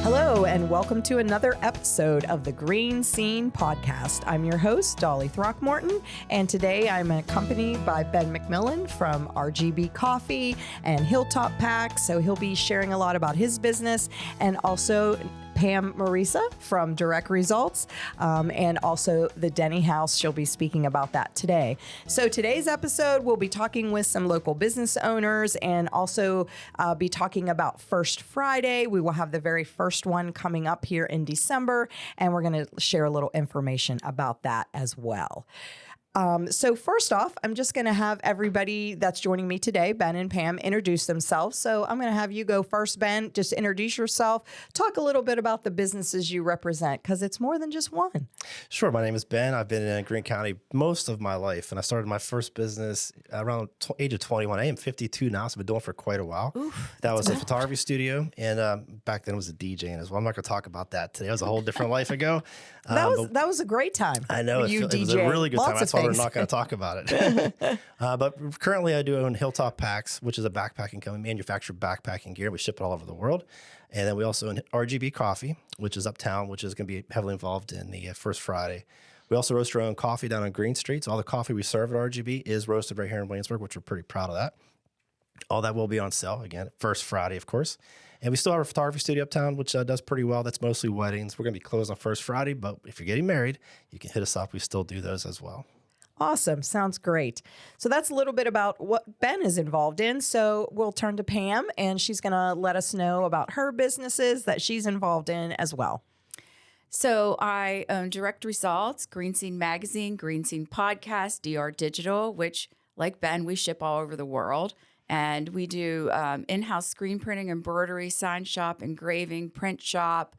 Hello, and welcome to another episode of the GreeneScene Podcast. I'm your host, Dolly Throckmorton, and today I'm accompanied by Ben McMillen from RGB Coffee and Hilltop Packs. So he'll be sharing a lot about his business, and also Pam Marisa from Direct Results, and also the Denny House. She'll be speaking about that today. So today's episode, we'll be talking with some local business owners and also be talking about First Friday. We will have the very first one coming up here in December, and we're going to share a little information about that as well. So first off, I'm just going to have everybody that's joining me today, Ben and Pam, introduce themselves. So I'm going to have you go first, Ben. Just introduce yourself. Talk a little bit about the businesses you represent, because it's more than just one. Sure. My name is Ben. I've been in Greene County most of my life, and I started my first business around age of 21. I am 52 now, so I've been doing it for quite a while. Oof, that was a photography studio, and back then it was a DJing as well. I'm not going to talk about that today. It was a whole different life ago. That was a great time. I know. You it was a really good time. That's why we're not going to talk about it. But currently I do own Hilltop Packs, which is a backpacking company, manufacture backpacking gear. We ship it all over the world. And then we also own RGB Coffee, which is uptown, which is going to be heavily involved in the First Friday. We also roast our own coffee down on Greene Street. So all the coffee we serve at RGB is roasted right here in Waynesburg, which we're pretty proud of that. All that will be on sale, again, First Friday, of course. And we still have a photography studio uptown, which does pretty well. That's mostly weddings. We're going to be closed on First Friday, but if you're getting married, you can hit us up. We still do those as well. Awesome. Sounds great. So that's a little bit about what Ben is involved in. So we'll turn to Pam, and she's going to let us know about her businesses that she's involved in as well. So I own Direct Results, GreeneScene Magazine, GreeneScene Podcast, DR Digital, which, like Ben, we ship all over the world. And we do in-house screen printing, embroidery, sign shop, engraving, print shop.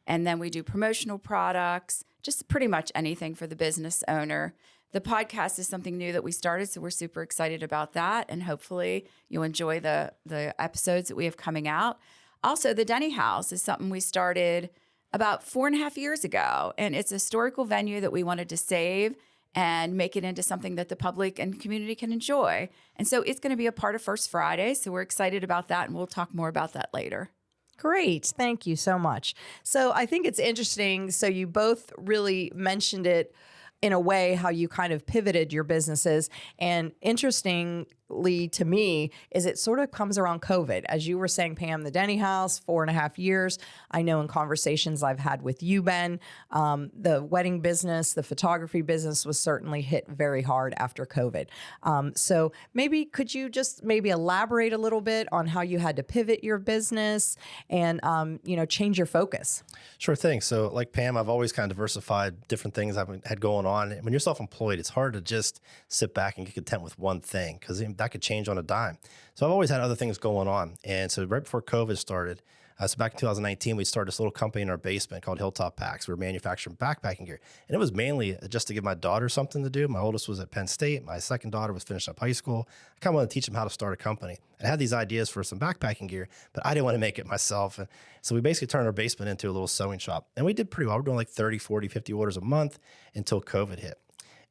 And then we do promotional products, just pretty much anything for the business owner. The podcast is something new that we started, so we're super excited about that. And hopefully you'll enjoy the episodes that we have coming out. Also, the Denny House is something we started about 4.5 years ago. And it's a historical venue that we wanted to save and make it into something that the public and community can enjoy. And so it's going to be a part of First Friday. So we're excited about that, and we'll talk more about that later. Great. Thank you so much. So I think it's interesting. So you both really mentioned it in a way, how you kind of pivoted your businesses. And interestingly to me is it sort of comes around COVID. As you were saying, Pam, the Denny House, 4.5 years. I know in conversations I've had with you, Ben, the wedding business, the photography business was certainly hit very hard after COVID. So maybe could you just maybe elaborate a little bit on how you had to pivot your business and, change your focus? Sure thing. So like Pam, I've always kind of diversified different things I've had going on. When you're self-employed, it's hard to just sit back and get content with one thing because that could change on a dime. So I've always had other things going on. And so right before COVID started, so back in 2019, we started this little company in our basement called Hilltop Packs. We were manufacturing backpacking gear. And it was mainly just to give my daughter something to do. My oldest was at Penn State. My second daughter was finishing up high school. I kind of wanted to teach them how to start a company. I had these ideas for some backpacking gear, but I didn't want to make it myself. And so we basically turned our basement into a little sewing shop. And we did pretty well. We're doing like 30, 40, 50 orders a month until COVID hit.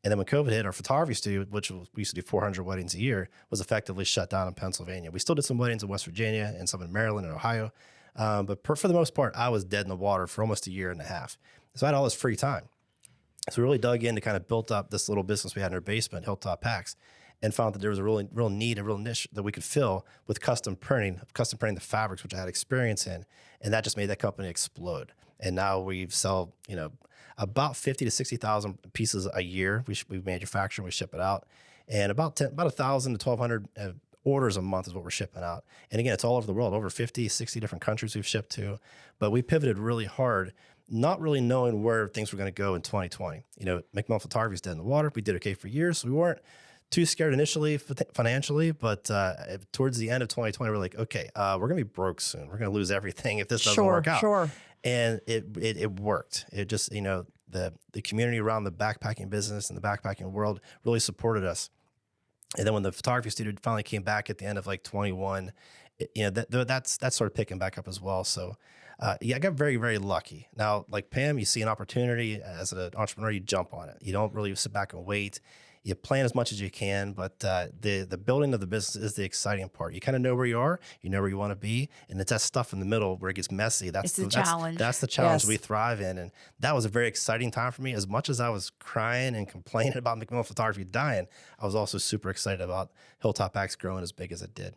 And then when COVID hit, our photography studio, we used to do 400 weddings a year, was effectively shut down in Pennsylvania. We still did some weddings in West Virginia and some in Maryland and Ohio. But for the most part, I was dead in the water for almost 1.5 years. So I had all this free time. So we really dug in to kind of built up this little business we had in our basement, Hilltop Packs, and found that there was a real need, a real niche that we could fill with custom printing the fabrics, which I had experience in. And that just made that company explode. And now we sell, about 50 to 60,000 pieces a year. We manufacture and we ship it out. And about 1,000 to 1,200 orders a month is what we're shipping out. And again, it's all over the world, over 50, 60 different countries we've shipped to. But we pivoted really hard, not really knowing where things were going to go in 2020. McMillen Photography is dead in the water. We did okay for years. So we weren't too scared initially financially, but towards the end of 2020, we're like, okay, we're going to be broke soon. We're going to lose everything if this doesn't work out. Sure. And it worked. It just, the community around the backpacking business and the backpacking world really supported us. And then when the photography studio finally came back at the end of like 21, that started picking back up as well. So I got very, very lucky. Now, like Pam, you see an opportunity as an entrepreneur, you jump on it. You don't really sit back and wait. you plan as much as you can, but the building of the business is the exciting part. You kind of know where you are, you know where you want to be, and it's that stuff in the middle where it gets messy. That's the challenge. That's the challenge Yes. we thrive in, and that was a very exciting time for me. As much as I was crying and complaining about McMillen Photography dying, I was also super excited about Hilltop Packs growing as big as it did.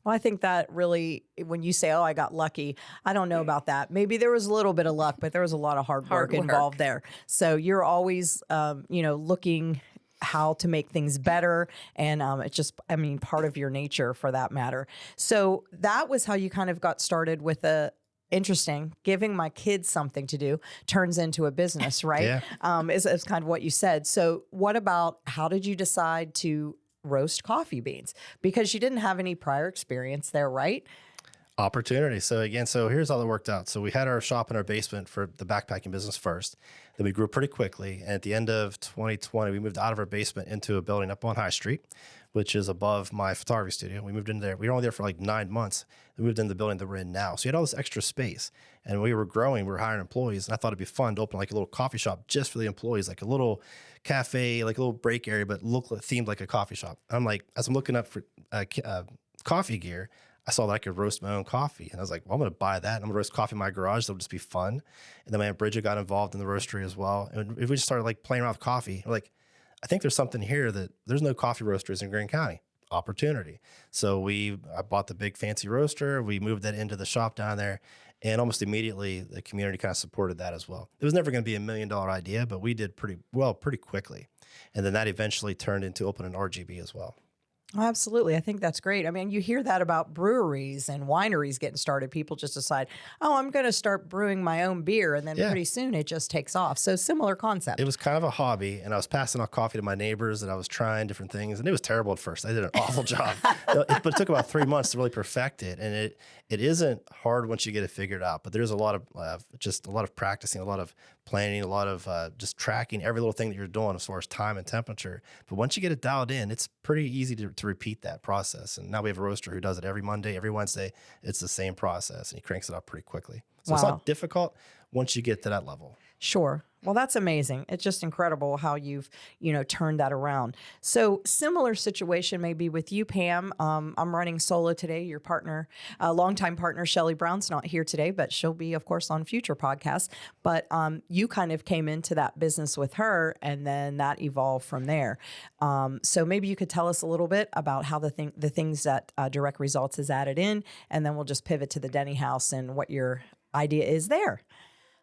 Well, I think that really, when you say, oh, I got lucky, I don't know about that. Maybe there was a little bit of luck, but there was a lot of hard work involved there. So you're always, looking how to make things better. And it's just, part of your nature for that matter. So that was how you kind of got started with interesting, giving my kids something to do turns into a business, right? Yeah. Is kind of what you said. So what about, how did you decide to roast coffee beans? Because you didn't have any prior experience there, right? Opportunity. So here's how that worked out. So we had our shop in our basement for the backpacking business first. Then we grew pretty quickly. And at the end of 2020, we moved out of our basement into a building up on High Street, which is above my photography studio. We moved in there. We were only there for like 9 months. We moved into the building that we're in now. So we had all this extra space, and we were growing. We were hiring employees, and I thought it'd be fun to open like a little coffee shop just for the employees, like a little cafe, like a little break area, but themed like a coffee shop. And I'm like, as I'm looking up for coffee gear, I saw that I could roast my own coffee. And I was like, well, I'm going to buy that. I'm going to roast coffee in my garage. That'll just be fun. And then my Aunt Bridget got involved in the roastery as well. And we just started like playing around with coffee. We're like, I think there's something here that there's no coffee roasters in Greene County. Opportunity. So I bought the big fancy roaster. We moved that into the shop down there. And almost immediately, the community kind of supported that as well. It was never going to be $1 million idea, but we did pretty well, pretty quickly. And then that eventually turned into opening RGB as well. Oh, absolutely. I think that's great. I mean, you hear that about breweries and wineries getting started. People just decide, oh, I'm going to start brewing my own beer. And then pretty soon it just takes off. So similar concept. It was kind of a hobby. And I was passing out coffee to my neighbors, and I was trying different things. And it was terrible at first. I did an awful job. But it took about 3 months to really perfect it. And it isn't hard once you get it figured out. But there's a lot of practicing, a lot of planning, a lot of just tracking every little thing that you're doing as far as time and temperature. But once you get it dialed in, it's pretty easy to repeat that process. And now we have a roaster who does it every Monday, every Wednesday. It's the same process, and he cranks it up pretty quickly. So It's not difficult once you get to that level. Sure. Well, that's amazing. It's just incredible how you've, turned that around. So similar situation maybe with you, Pam. I'm running solo today. Your partner, longtime partner, Shelly Brown's not here today, but she'll be, of course, on future podcasts. But you kind of came into that business with her, and then that evolved from there. So maybe you could tell us a little bit about how the things that Direct Results has added in, and then we'll just pivot to the Denny House and what your idea is there.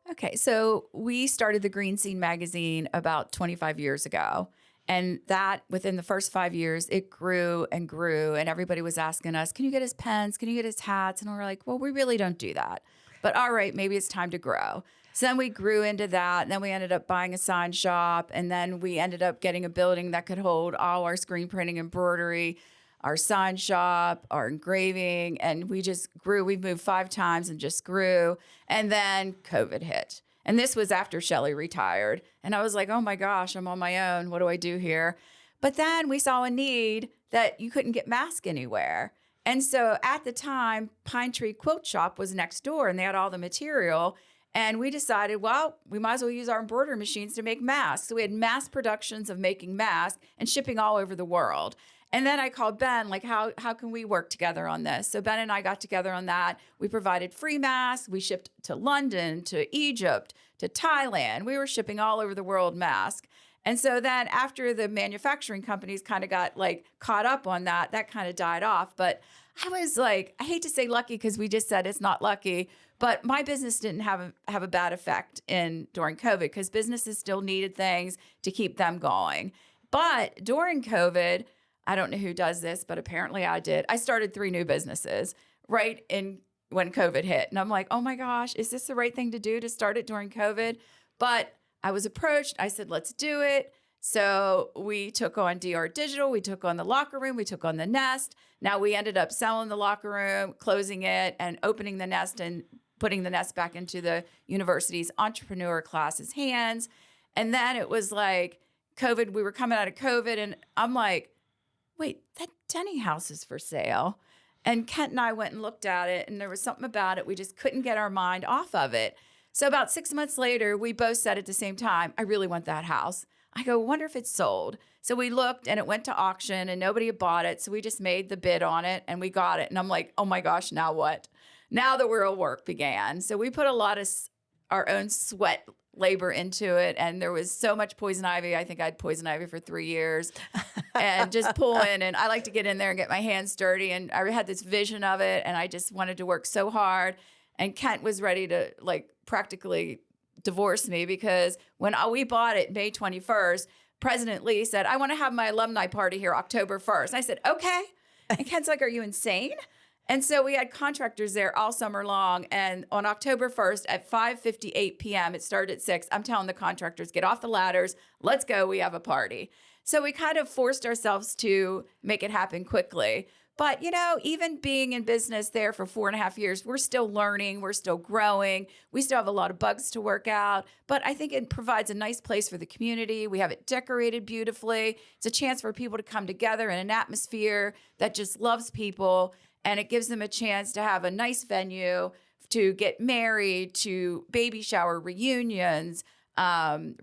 Okay, so we started the GreeneScene Magazine about 25 years ago. And that within the first 5 years, it grew and grew. And everybody was asking us, can you get us pens? Can you get us hats? And we're like, well, we really don't do that. But all right, maybe it's time to grow. So then we grew into that. And then we ended up buying a sign shop. And then we ended up getting a building that could hold all our screen printing, embroidery, our sign shop, our engraving, and we just grew. We've moved 5 times and just grew. And then COVID hit. And this was after Shelly retired. And I was like, oh my gosh, I'm on my own. What do I do here? But then we saw a need that you couldn't get masks anywhere. And so at the time, Pine Tree Quilt Shop was next door, and they had all the material. And we decided, well, we might as well use our embroidery machines to make masks. So we had mass productions of making masks and shipping all over the world. And then I called Ben, like, how can we work together on this? So Ben and I got together on that. We provided free masks. We shipped to London, to Egypt, to Thailand. We were shipping all over the world masks. And so then after the manufacturing companies kind of got like caught up on that, that kind of died off. But I was like, I hate to say lucky because we just said it's not lucky, but my business didn't have a bad effect during COVID because businesses still needed things to keep them going. But during COVID, I don't know who does this, but apparently I did. I started 3 new businesses right when COVID hit. And I'm like, oh my gosh, is this the right thing to do to start it during COVID? But I was approached. I said, let's do it. So we took on DR Digital. We took on the locker room. We took on the Nest. Now we ended up selling the locker room, closing it, and opening the Nest and putting the Nest back into the university's entrepreneur classes' hands. And then it was like COVID. We were coming out of COVID, and I'm like, wait, that Denny House is for sale. And Kent and I went and looked at it, and there was something about it. We just couldn't get our mind off of it. So about 6 months later, we both said at the same time, I really want that house. I go, wonder if it's sold. So we looked and it went to auction and nobody had bought it. So we just made the bid on it and we got it. And I'm like, oh my gosh, now what? Now the real work began. So we put a lot of our own sweat labor into it. And there was so much poison ivy. I think I had poison ivy for 3 years and just pulling. And I like to get in there and get my hands dirty. And I had this vision of it. And I just wanted to work so hard. And Kent was ready to like practically divorce me because when we bought it May 21st, President Lee said, I want to have my alumni party here October 1st. And I said, okay. And Kent's like, are you insane? And so we had contractors there all summer long. And on October 1st at 5:58 p.m., it started at 6. I'm telling the contractors, get off the ladders. Let's go. We have a party. So we kind of forced ourselves to make it happen quickly. But, you know, even being in business there for 4.5 years, we're still learning. We're still growing. We still have a lot of bugs to work out. But I think it provides a nice place for the community. We have it decorated beautifully. It's a chance for people to come together in an atmosphere that just loves people. And it gives them a chance to have a nice venue, to get married, to baby shower reunions,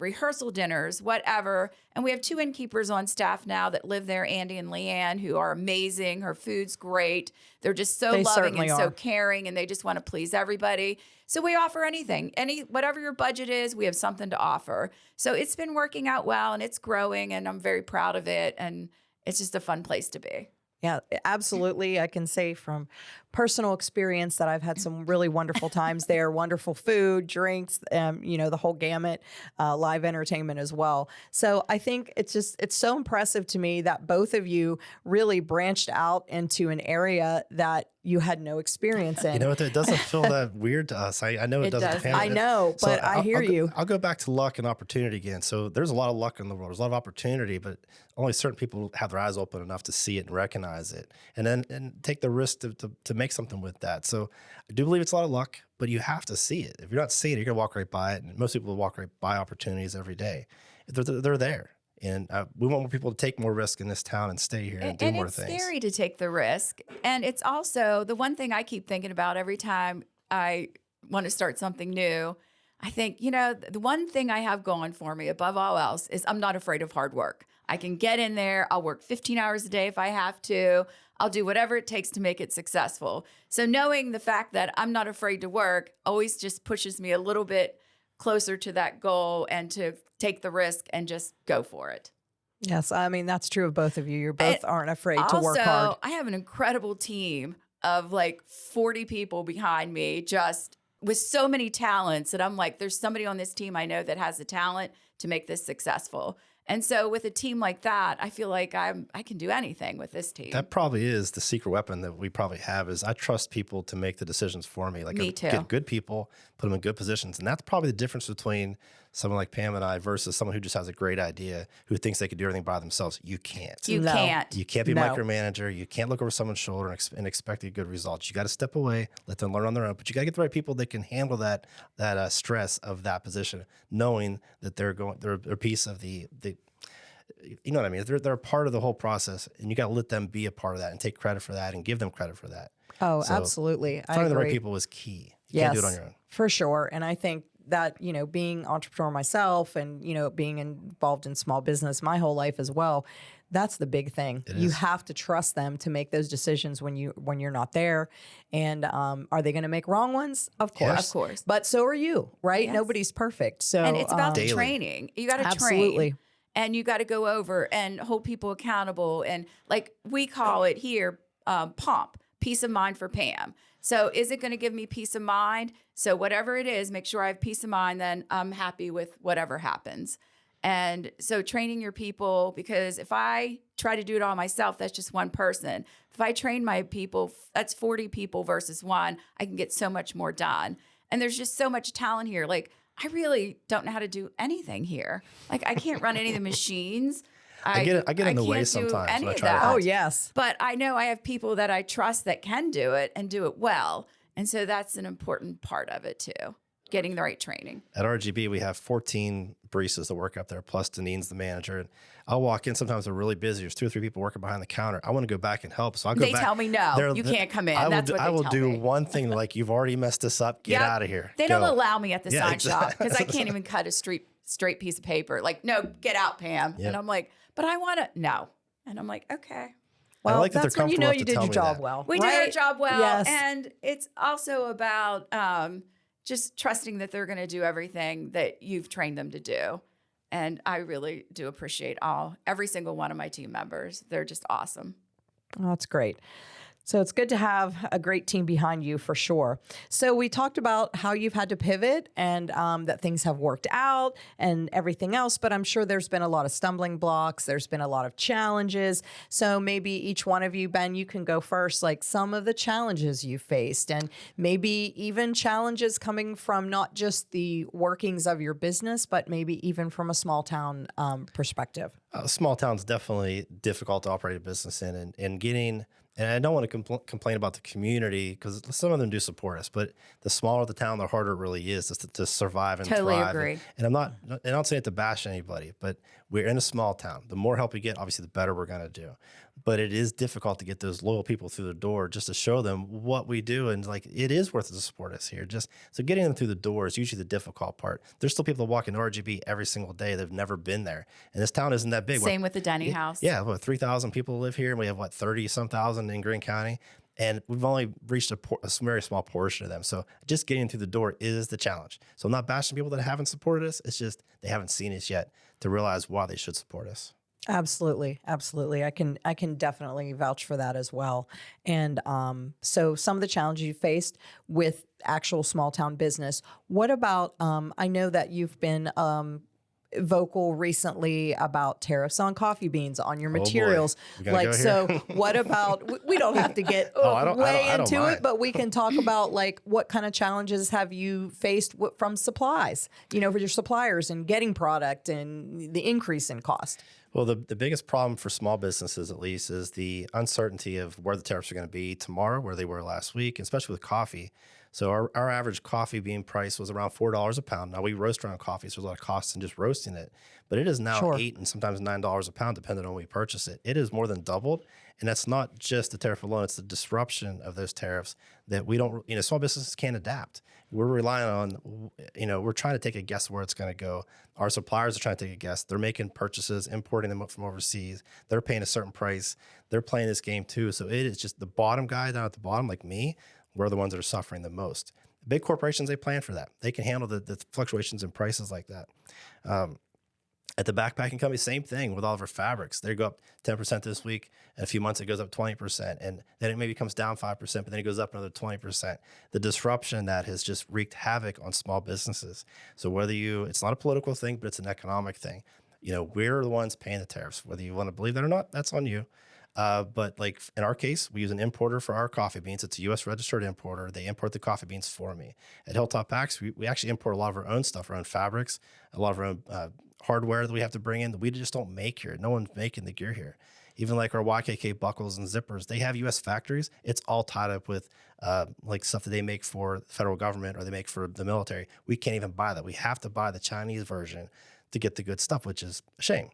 rehearsal dinners, whatever. And we have 2 innkeepers on staff now that live there, Andy and Leanne, who are amazing. Her food's great. They're just so loving and so caring, and they just want to please everybody. So we offer anything, whatever your budget is, we have something to offer. So it's been working out well, and it's growing, and I'm very proud of it. And it's just a fun place to be. Yeah, absolutely. I can say from personal experience that I've had some really wonderful times there, wonderful food, drinks, you know, the whole gamut, live entertainment as well. So I think it's so impressive to me that both of you really branched out into an area that you had no experience in. You know what? It doesn't feel that weird to us. I know it doesn't. I know, but I hear you. I'll go back to luck and opportunity again. So there's a lot of luck in the world. There's a lot of opportunity, but only certain people have their eyes open enough to see it and recognize it, and take the risk to make something with that. So I do believe it's a lot of luck, but you have to see it. If you're not seeing it, you're gonna walk right by it. And most people walk right by opportunities every day. They're there. And we want more people to take more risk in this town and stay here and do more things. And it's scary to take the risk. And it's also the one thing I keep thinking about every time I want to start something new. I think, you know, the one thing I have going for me above all else is I'm not afraid of hard work. I can get in there. I'll work 15 hours a day if I have to. I'll do whatever it takes to make it successful. So knowing the fact that I'm not afraid to work always just pushes me a little bit closer to that goal and to take the risk and just go for it. Yes, I mean, that's true of both of you. You both aren't afraid to work hard. Also, I have an incredible team of like 40 people behind me, just with so many talents that I'm like, there's somebody on this team I know that has the talent to make this successful. And so with a team like that, I feel like I can do anything with this team. That probably is the secret weapon that we probably have is I trust people to make the decisions for me. Like me too. Get good people, put them in good positions. And that's probably the difference between someone like Pam and I versus someone who just has a great idea, who thinks they could do everything by themselves. You can't. You can't. You can't be a micromanager. You can't look over someone's shoulder and expect a good result. You got to step away, let them learn on their own. But you got to get the right people that can handle that stress of that position, knowing that they're a piece of the you know what I mean? They're a part of the whole process, and you got to let them be a part of that and take credit for that and give them credit for that. Oh, so absolutely. Finding the right people is key. You can't do it on your own. For sure. And I think that, you know, being an entrepreneur myself and, you know, being involved in small business my whole life as well, that's the big thing. You have to trust them to make those decisions when you're not there. And are they going to make wrong ones? Of course. Yes. Of course. But so are you, right? Yes. Nobody's perfect. So and it's about the training. You got to train. Absolutely. And you got to go over and hold people accountable. And like we call it here, POMP, peace of mind for Pam. So is it going to give me peace of mind? So whatever it is, make sure I have peace of mind, then I'm happy with whatever happens. And so training your people, because if I try to do it all myself, that's just one person. If I train my people, that's 40 people versus one. I can get so much more done. And there's just so much talent here. Like, I really don't know how to do anything here. Like, I can't run any of the machines. I get in the way sometimes when I try to. Oh, yes. But I know I have people that I trust that can do it and do it well. And so that's an important part of it too, getting the right training. At RGB, we have 14 baristas that work up there, plus Denine's the manager. And I'll walk in, sometimes they're really busy. There's 2 or 3 people working behind the counter. I want to go back and help. So I'll go back. They tell me, no, you can't come in. I will do one thing, like, you've already messed this up. Get out of here. They don't allow me at the sign shop because I can't even cut a street straight piece of paper. Like, no, get out, Pam. Yep. And I'm like, but I want to, no. And I'm like, okay. I Well, like that that's they're when you know comfortable you enough to did tell your me job that. well. We right? did our job well. Yes. And it's also about just trusting that they're going to do everything that you've trained them to do. And I really do appreciate every single one of my team members. They're just awesome. Oh, that's great. So it's good to have a great team behind you for sure. So we talked about how you've had to pivot and that things have worked out and everything else, but I'm sure there's been a lot of stumbling blocks. There's been a lot of challenges. So maybe each one of you, Ben, you can go first, like some of the challenges you faced and maybe even challenges coming from not just the workings of your business, but maybe even from a small town perspective. Small town's definitely difficult to operate a business in, and getting. And I don't want to complain about the community because some of them do support us, but the smaller the town, the harder it really is to survive and Totally thrive. agree. And I don't say it to bash anybody, but we're in a small town. The more help we get, obviously, the better we're going to do. But it is difficult to get those loyal people through the door just to show them what we do. And like, it is worth it to support us here. So getting them through the door is usually the difficult part. There's still people that walk into RGB every single day. They've never been there. And this town isn't that big. Same with the Denny House. Yeah, 3,000 people live here, and we have 30-some thousand in Greene County, and we've only reached a very small portion of them. So just getting through the door is the challenge. So I'm not bashing people that haven't supported us. It's just they haven't seen us yet to realize why they should support us. Absolutely. Absolutely. I can definitely vouch for that as well. And so some of the challenges you faced with actual small town business, what about, I know that you've been vocal recently about tariffs on coffee beans, on your materials. Like, so what about, we don't have to get way into it, but we can talk about like what kind of challenges have you faced from supplies, you know, for your suppliers and getting product and the increase in cost? Well, the biggest problem for small businesses, at least, is the uncertainty of where the tariffs are going to be tomorrow, where they were last week, especially with coffee. So our average coffee bean price was around $4 a pound. Now we roast our own coffee, so there's a lot of costs in just roasting it. But it is now $8 and sometimes $9 a pound, depending on when we purchase it. It is more than doubled. And that's not just the tariff alone. It's the disruption of those tariffs that we don't, small businesses can't adapt. We're relying on, we're trying to take a guess where it's going to go. Our suppliers are trying to take a guess. They're making purchases, importing them up from overseas. They're paying a certain price. They're playing this game too. So it is just the bottom guy down at the bottom, like me, we're the ones that are suffering the most. Big corporations, they plan for that. They can handle the fluctuations in prices like that. At the backpacking company, same thing with all of our fabrics. They go up 10% this week. In a few months, it goes up 20%. And then it maybe comes down 5%, but then it goes up another 20%. The disruption that has just wreaked havoc on small businesses. So it's not a political thing, but it's an economic thing. We're the ones paying the tariffs. Whether you want to believe that or not, that's on you. But like in our case, we use an importer for our coffee beans. It's a U.S. registered importer. They import the coffee beans for me. At Hilltop Packs, we actually import a lot of our own stuff, our own fabrics, a lot of our own hardware that we have to bring in that we just don't make here. No one's making the gear here. Even like our YKK buckles and zippers, they have U.S. factories. It's all tied up with like stuff that they make for the federal government or they make for the military. We can't even buy that. We have to buy the Chinese version to get the good stuff, which is a shame.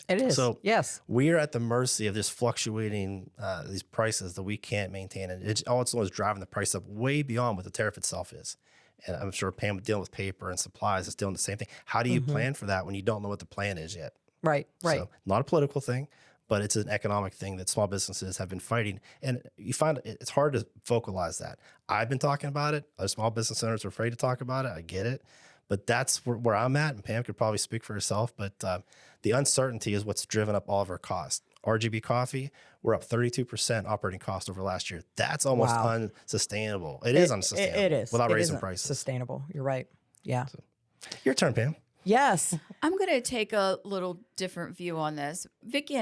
It is. So yes, we are at the mercy of this fluctuating these prices that we can't maintain, and all it's doing is driving the price up way beyond what the tariff itself is. And I'm sure Pam, dealing with paper and supplies, is doing the same thing. How do you plan for that when you don't know what the plan is yet? Right. So not a political thing, but it's an economic thing that small businesses have been fighting. And you find it's hard to vocalize that. I've been talking about it. Other small business owners are afraid to talk about it. I get it. But that's where I'm at, and Pam could probably speak for herself. But the uncertainty is what's driven up all of our costs. RGB Coffee, we're up 32% operating cost over last year. That's almost unsustainable. It is unsustainable. It is. Without it raising isn't prices. Sustainable. You're right. Yeah. So, your turn, Pam. Yes. I'm going to take a little different view on this. Vicki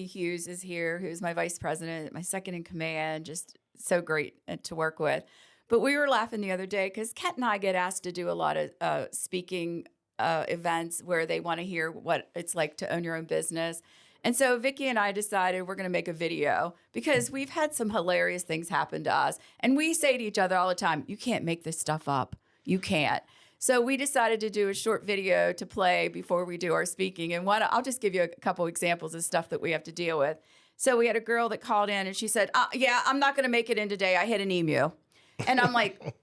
Hughes is here, who's my vice president, my second in command, just so great to work with. But we were laughing the other day because Kent and I get asked to do a lot of speaking events where they want to hear what it's like to own your own business. And so Vicki and I decided we're going to make a video because we've had some hilarious things happen to us. And we say to each other all the time, you can't make this stuff up. You can't. So we decided to do a short video to play before we do our speaking. And I'll just give you a couple examples of stuff that we have to deal with. So we had a girl that called in and she said, yeah, I'm not going to make it in today. I hit an emu. And I'm like,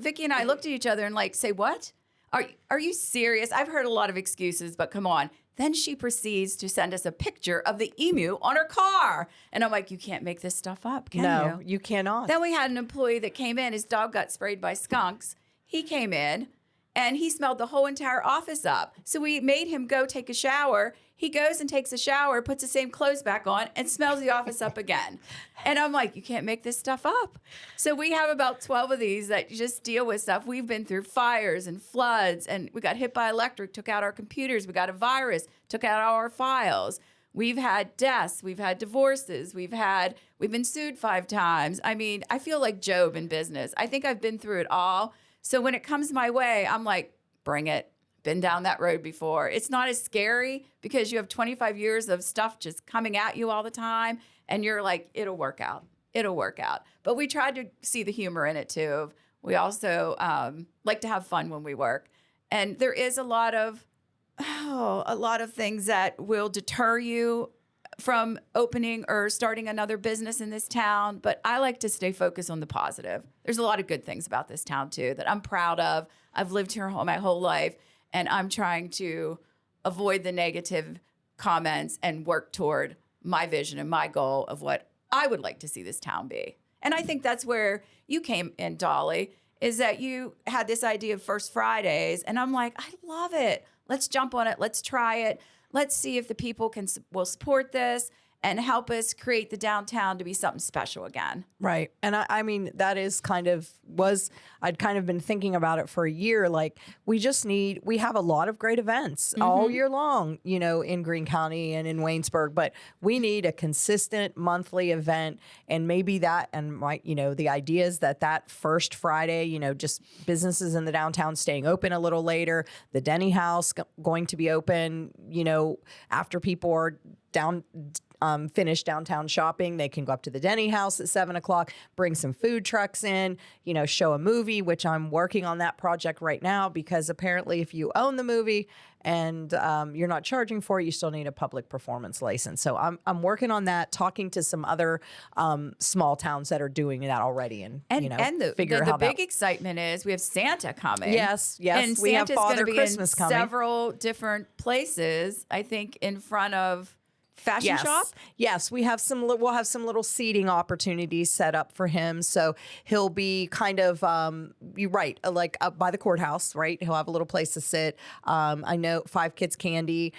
Vicki and I looked at each other and like, say what? Are you serious? I've heard a lot of excuses, but come on. Then she proceeds to send us a picture of the emu on her car. And I'm like, you can't make this stuff up, can you? No, you cannot. Then we had an employee that came in. His dog got sprayed by skunks. He came in and he smelled the whole entire office up. So we made him go take a shower. He goes and takes a shower, puts the same clothes back on, and smells the office up again. And I'm like, you can't make this stuff up. So we have about 12 of these that just deal with stuff. We've been through fires and floods, and we got hit by electric, took out our computers. We got a virus, took out all our files. We've had deaths. We've had divorces. We've been sued 5 times. I mean, I feel like Job in business. I think I've been through it all. So when it comes my way, I'm like, bring it. Been down that road before. It's not as scary because you have 25 years of stuff just coming at you all the time. And you're like, it'll work out. It'll work out. But we tried to see the humor in it too. We also like to have fun when we work. And there is a lot of things that will deter you from opening or starting another business in this town. But I like to stay focused on the positive. There's a lot of good things about this town too that I'm proud of. I've lived here my whole life. And I'm trying to avoid the negative comments and work toward my vision and my goal of what I would like to see this town be. And I think that's where you came in, Dolly, is that you had this idea of First Fridays. And I'm like, I love it. Let's jump on it. Let's try it. Let's see if the people will support this and help us create the downtown to be something special again. Right. And I mean, that is I'd kind of been thinking about it for a year. Like we have a lot of great events all year long, in Greene County and in Waynesburg, but we need a consistent monthly event. And maybe that, and the idea is that first Friday, just businesses in the downtown staying open a little later, the Denny House going to be open, after people are finish downtown shopping, they can go up to the Denny House at 7:00, bring some food trucks in, show a movie, which I'm working on that project right now because apparently if you own the movie and you're not charging for it, you still need a public performance license. So I'm working on that, talking to some other small towns that are doing that already, and the big excitement is we have Santa coming. Yes, and we have Santa's Father going to be Christmas in coming. Several different places. I think in front of fashion shop? Yes, we'll have some little seating opportunities set up for him. So he'll be kind of, you're right, like up by the courthouse, right? He'll have a little place to sit. I know 5 Kids Candy.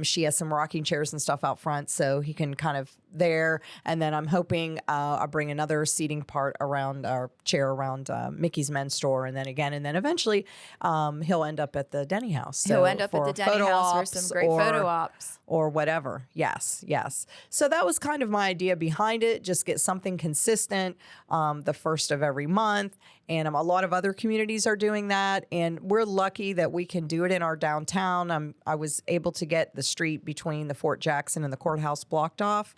She has some rocking chairs and stuff out front, so he can kind of there. And then I'm hoping I'll bring another seating part around our chair around Mickey's Men's Store. And then eventually he'll end up at the Denny House. So he'll end up at the Denny House for some great photo ops. Or whatever. Yes. So that was kind of my idea behind it. Just get something consistent the first of every month. And a lot of other communities are doing that. And we're lucky that we can do it in our downtown. I was able to get the street between the Fort Jackson and the courthouse blocked off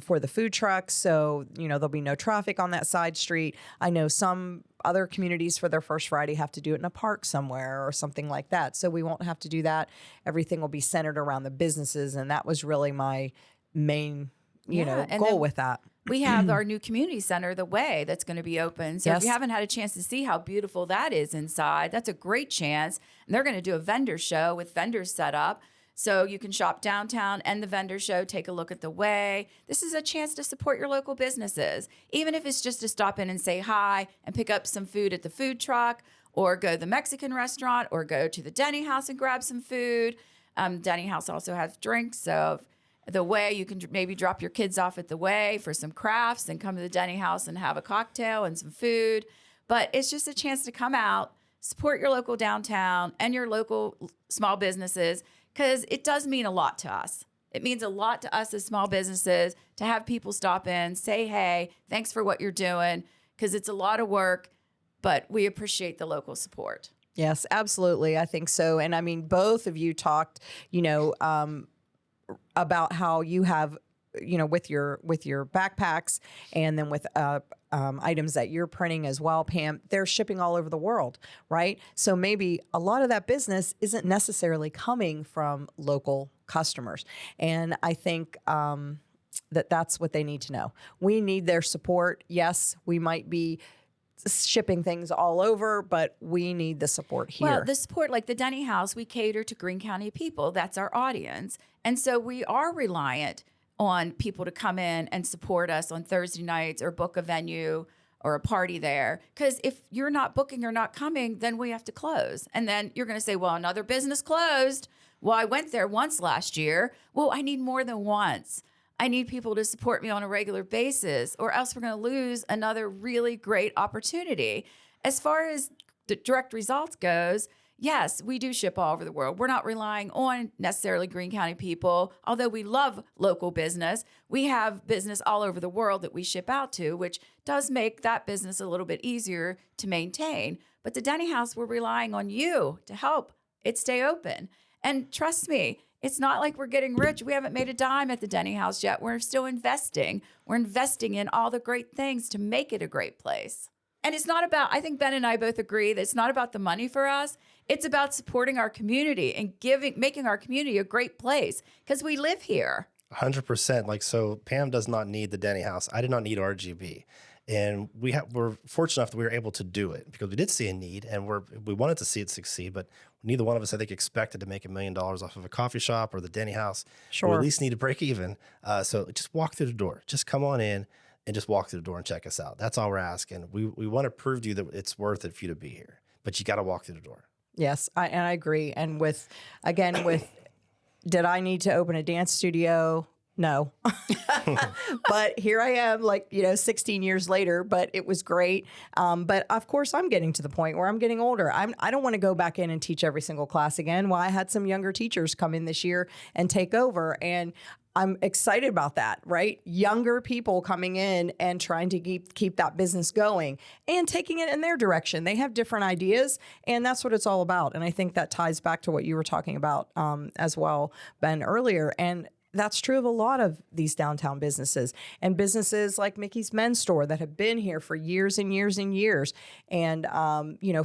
for the food trucks. So, there'll be no traffic on that side street. I know some other communities for their First Friday have to do it in a park somewhere or something like that. So we won't have to do that. Everything will be centered around the businesses. And that was really my main, goal with that. We have our new community center, The Way, that's going to be open. So Yes. if you haven't had a chance to see how beautiful that is inside, that's a great chance. And they're going to do a vendor show with vendors set up. So you can shop downtown and the vendor show, take a look at The Way. This is a chance to support your local businesses, even if it's just to stop in and say hi and pick up some food at the food truck, or go to the Mexican restaurant, or go to the Denny House and grab some food. Denny House also has drinks. So The Way, you can maybe drop your kids off at The Way for some crafts and come to the Denny House and have a cocktail and some food. But it's just a chance to come out, support your local downtown and your local small businesses, because it does mean a lot to us. It means a lot to us as small businesses to have people stop in, say, hey, thanks for what you're doing, because it's a lot of work, but we appreciate the local support. Yes, absolutely. I think so. And I mean, both of you talked, about how you have, with your backpacks and then with items that you're printing as well, Pam, they're shipping all over the world, right? So maybe a lot of that business isn't necessarily coming from local customers. And I think that's what they need to know. We need their support. Yes, we might be shipping things all over, but we need the support here. Well, the support, like the Denny House, we cater to Greene County people. That's our audience. And so we are reliant on people to come in and support us on Thursday nights or book a venue or a party there. Because if you're not booking or not coming, then we have to close. And then you're going to say, well, another business closed. Well, I went there once last year. Well, I need more than once. I need people to support me on a regular basis, or else we're going to lose another really great opportunity. As far as the direct results goes, yes, we do ship all over the world. We're not relying on necessarily Greene County people, although we love local business. We have business all over the world that we ship out to, which does make that business a little bit easier to maintain. But the Denny House, we're relying on you to help it stay open. And trust me, it's not like we're getting rich. We haven't made a dime at the Denny House yet. We're still investing. We're investing in all the great things to make it a great place. And it's not about, I think Ben and I both agree that it's not about the money for us. It's about supporting our community and making our community a great place because we live here. 100%. Like, so Pam does not need the Denny House. I did not need RGB. And we're fortunate enough that we were able to do it because we did see a need and we wanted to see it succeed, but neither one of us, I think, expected to make $1 million off of a coffee shop or the Denny House. Sure. We at least need to break even. So just walk through the door. Just come on in and just walk through the door and check us out. That's all we're asking. We want to prove to you that it's worth it for you to be here, but you got to walk through the door. Yes, I agree. And did I need to open a dance studio? No. But here I am, 16 years later, but it was great. But of course, I'm getting to the point where I'm getting older. I don't want to go back in and teach every single class again. Well, I had some younger teachers come in this year and take over, and I'm excited about that, right? Younger people coming in and trying to keep that business going and taking it in their direction. They have different ideas, and that's what it's all about. And I think that ties back to what you were talking about as well, Ben, earlier. And that's true of a lot of these downtown businesses and businesses like Mickey's Men's Store that have been here for years and years and years. And,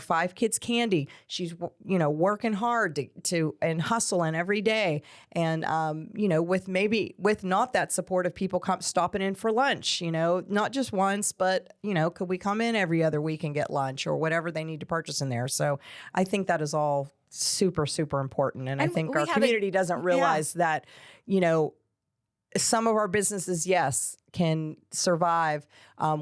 Five Kids Candy, she's, working hard to and hustling every day. And, with not that support of people stopping in for lunch, not just once, but, could we come in every other week and get lunch or whatever they need to purchase in there? So I think that is all super, super important. And I think our community doesn't realize that, some of our businesses, yes, can survive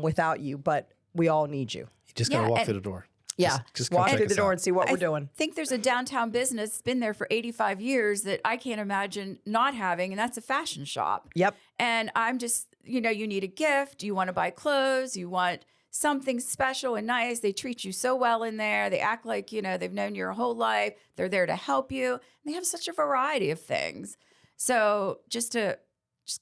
without you, but we all need you. You just got to walk through the door. Yeah, just walk through the door and see what we're doing. I think there's a downtown business that's been there for 85 years that I can't imagine not having, and that's a fashion shop. Yep. And I'm just, you need a gift, you want to buy clothes, you want something special and nice. They treat you so well in there. They act like, they've known you your whole life. They're there to help you. They have such a variety of things. So just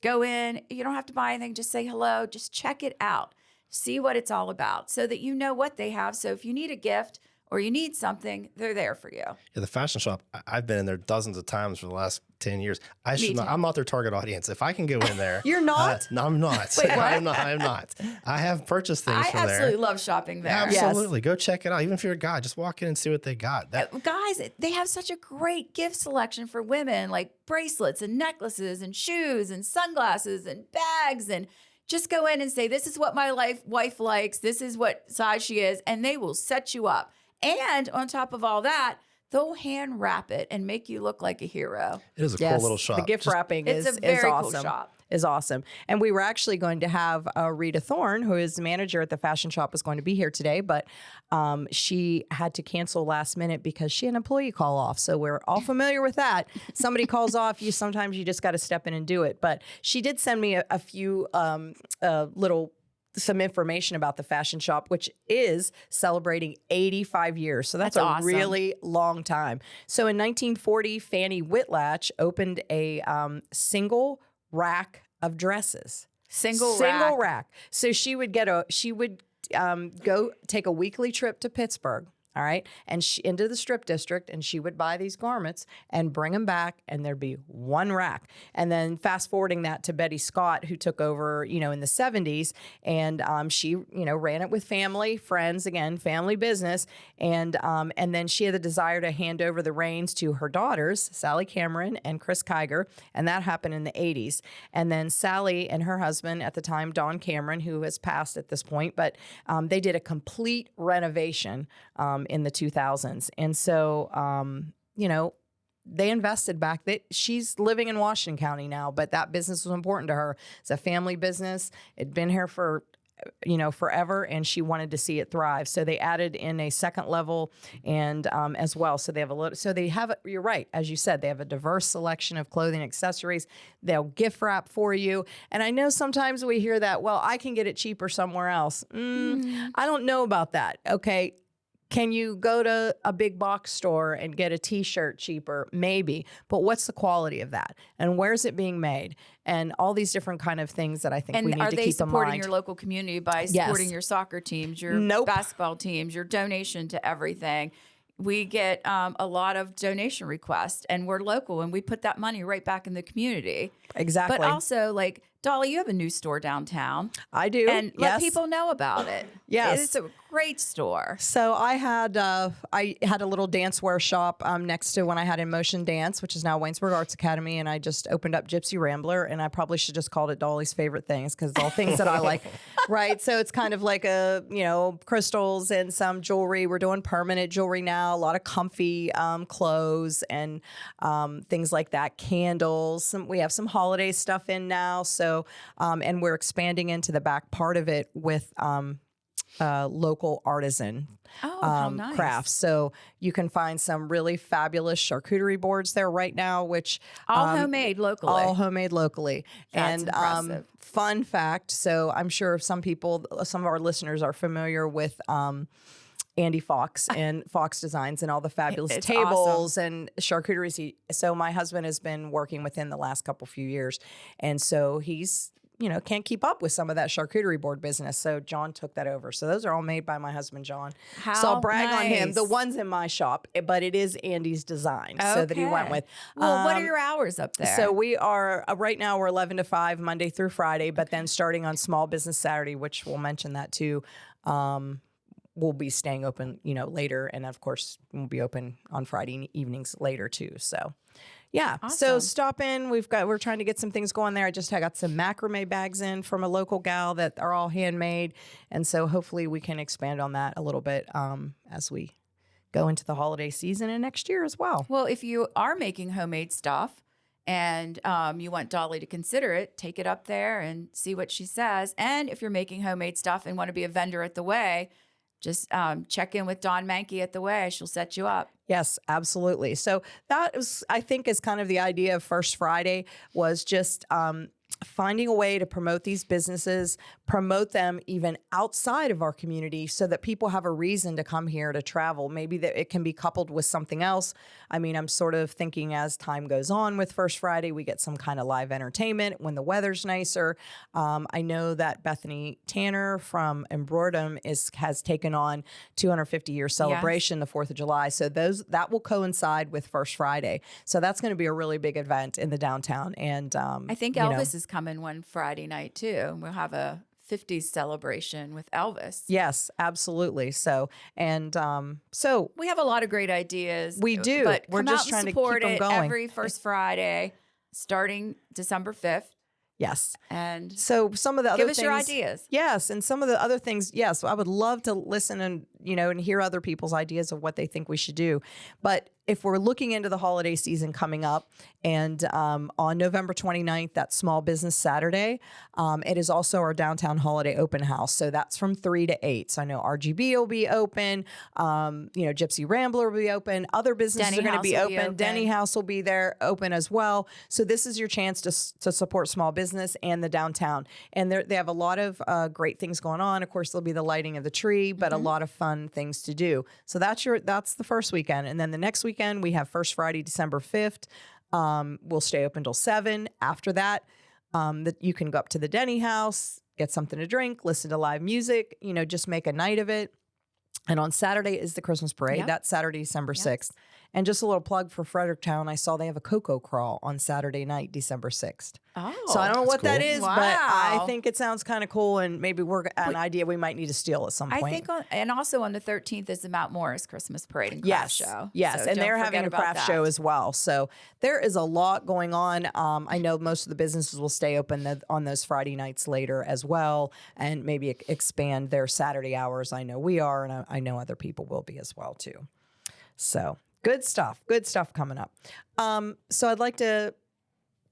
go in, you don't have to buy anything. Just say hello. Just check it out. See what it's all about so that you know what they have. So if you need a gift or you need something, they're there for you. Yeah, the fashion shop, I've been in there dozens of times for the last 10 years. I'm not their target audience. If I can go in there. You're not? No, I'm not. Wait, what? I'm not. I have purchased things from there. I absolutely love shopping there. Absolutely. Yes. Go check it out. Even if you're a guy, just walk in and see what they got. Guys, they have such a great gift selection for women, like bracelets and necklaces and shoes and sunglasses and bags. And just go in and say, this is what my wife likes. This is what size she is. And they will set you up. And on top of all that, they'll hand wrap it and make you look like a hero. It is a cool little shop. The gift wrapping is awesome. It's a very cool shop. Is awesome. And we were actually going to have Rita Thorne, who is the manager at the fashion shop, was going to be here today, but she had to cancel last minute because she had an employee call off. So we're all familiar with that. Somebody calls off, sometimes you just got to step in and do it. But she did send me a few some information about the fashion shop, which is celebrating 85 years. So that's awesome. Really long time. So in 1940, Fanny Whitlatch opened a single rack of dresses. Single rack. So she would go take a weekly trip to Pittsburgh. All right. And she into the strip district, and she would buy these garments and bring them back, and there'd be one rack. And then fast forwarding that to Betty Scott, who took over, in the 70s, and she, ran it with family, friends, again, family business. And then she had the desire to hand over the reins to her daughters, Sally Cameron and Chris Kiger. And that happened in the 80s. And then Sally and her husband at the time, Don Cameron, who has passed at this point, but they did a complete renovation in the 2000s. And so, they invested back. She's living in Washington County now, but that business was important to her. It's a family business. It'd been here for forever, and she wanted to see it thrive. So they added in a second level and as well. So they have you're right, as you said, they have a diverse selection of clothing and accessories. They'll gift wrap for you. And I know sometimes we hear that, well, I can get it cheaper somewhere else. I don't know about that. Okay. Can you go to a big box store and get a t-shirt cheaper? Maybe. But what's the quality of that? And where's it being made? And all these different kind of things that I think we need to keep in mind. And are they supporting your local community by supporting your soccer teams, your basketball teams, your donation to everything? We get a lot of donation requests, and we're local, and we put that money right back in the community. Exactly. But also, like, Dolly, you have a new store downtown. I do. And let people know about it. Yes. It's a great store. So I had a little dancewear shop next to when I had In Motion Dance, which is now Waynesburg Arts Academy, and I just opened up Gypsy Rambler, and I probably should just called it Dolly's Favorite Things because it's all things that I like, right? So it's kind of like crystals and some jewelry. We're doing permanent jewelry now, a lot of comfy clothes and things like that, candles. We have some holiday stuff in now. So, and we're expanding into the back part of it with local artisan how nice. crafts. So you can find some really fabulous charcuterie boards there right now, which all homemade locally. All homemade locally. That's and impressive. Fun fact. So I'm sure some of our listeners are familiar with Andy Fox and Fox Designs and all the fabulous it's tables awesome. and charcuteries. So my husband has been working with him the last few years. And so he's, can't keep up with some of that charcuterie board business. So John took that over. So those are all made by my husband, John. So I'll brag on him. The one's in my shop, but it is Andy's design. So that he went with. Well, what are your hours up there? So we are, right now we're 11 to 5, Monday through Friday, but then starting on Small Business Saturday, which we'll mention that too, we'll be staying open, later. And of course, we'll be open on Friday evenings later too. So yeah. Awesome. So stop in. We're trying to get some things going there. I got some macrame bags in from a local gal that are all handmade. And so hopefully we can expand on that a little bit as we go into the holiday season and next year as well. Well, if you are making homemade stuff and you want Dolly to consider it, take it up there and see what she says. And if you're making homemade stuff and want to be a vendor at the Way, just check in with Dawn Mankey at the Way. She'll set you up. Yes, absolutely. So that I think, is kind of the idea of First Friday, was just finding a way to promote these businesses, promote them even outside of our community so that people have a reason to come here to travel. Maybe that it can be coupled with something else. I mean, I'm sort of thinking as time goes on with First Friday, we get some kind of live entertainment when the weather's nicer. I know that Bethany Tanner from Embroidum has taken on 250-year celebration, the 4th of July. So that will coincide with First Friday. So that's going to be a really big event in the downtown. And I think Elvis is coming one Friday night too. We'll have a 50s celebration with Elvis. Yes, absolutely. So, and so we have a lot of great ideas. We do. But we're just trying to keep them going. Every first Friday, starting December 5th. Yes. And so some of the other things. Give us your ideas. Yes. And some of the other things, yes, I would love to listen and, and hear other people's ideas of what they think we should do. But if we're looking into the holiday season coming up, and on November 29th, that's Small Business Saturday, it is also our downtown holiday open house. So that's from 3 to 8. So I know RGB will be open, Gypsy Rambler will be open, other businesses are going to be open. Denny House will be there open as well. So this is your chance to support small business and the downtown. And they have a lot of great things going on. Of course, there'll be the lighting of the tree, but a lot of fun things to do. So that's the first weekend. And then the next weekend, we have First Friday, December 5th. We'll stay open till 7. After that, you can go up to the Denny House, get something to drink, listen to live music, just make a night of it. And on Saturday is the Christmas parade. Yep. That's Saturday, December Yes. 6th. And just a little plug for Fredericktown. I saw they have a cocoa crawl on Saturday night, December 6th. Oh, So I don't know what that cool. is, but I Wow. think it sounds kind of cool. And maybe we're an idea we might need to steal at some point. I think, and also on the 13th is the Mount Morris Christmas Parade and craft show. Yes, So and they're don't having a forget about craft show that. as well. So there is a lot going on. I know most of the businesses will stay open on those Friday nights later as well, and maybe expand their Saturday hours. I know we are, and I know other people will be as well too. So good stuff coming up. So I'd like to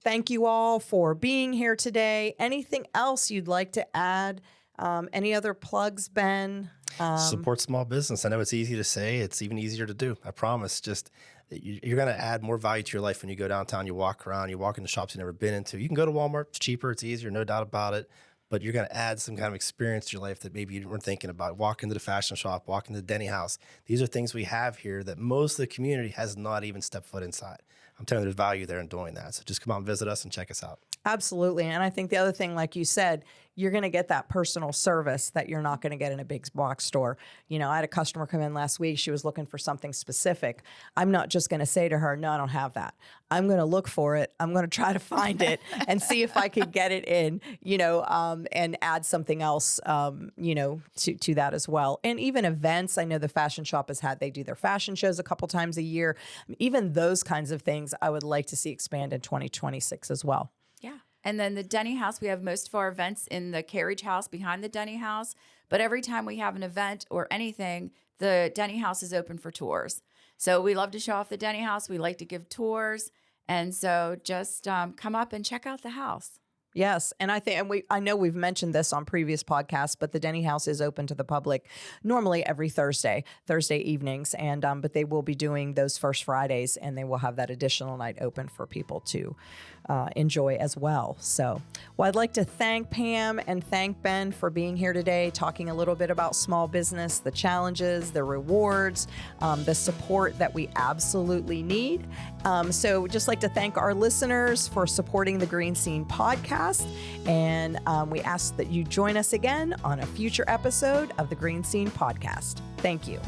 thank you all for being here today. Anything else you'd like to add? Any other plugs, Ben? Support small business. I know it's easy to say. It's even easier to do. I promise. Just you're going to add more value to your life when you go downtown, you walk around, you walk into shops you've never been into. You can go to Walmart. It's cheaper. It's easier. No doubt about it. But you're going to add some kind of experience to your life that maybe you weren't thinking about. Walk into the fashion shop, walk into the Denny House. These are things we have here that most of the community has not even stepped foot inside. I'm telling you, there's value there in doing that. So just come out and visit us and check us out. Absolutely. And I think the other thing, like you said, you're going to get that personal service that you're not going to get in a big box store. You know, I had a customer come in last week. She was looking for something specific. I'm not just going to say to her, no, I don't have that. I'm going to look for it. I'm going to try to find it and see if I could get it in, and add something else, to that as well. And even events, I know the fashion shop they do their fashion shows a couple times a year. Even those kinds of things I would like to see expand in 2026 as well. Yeah. And then the Denny House, we have most of our events in the carriage house behind the Denny House. But every time we have an event or anything, the Denny House is open for tours. So we love to show off the Denny House. We like to give tours. And so just come up and check out the house. Yes, and I know we've mentioned this on previous podcasts, but the Denny House is open to the public normally every Thursday evenings, and but they will be doing those first Fridays, and they will have that additional night open for people to enjoy as well. So, I'd like to thank Pam and thank Ben for being here today, talking a little bit about small business, the challenges, the rewards, the support that we absolutely need. So, we'd just like to thank our listeners for supporting the GreeneScene Podcast. And we ask that you join us again on a future episode of the GreeneScene Podcast. Thank you.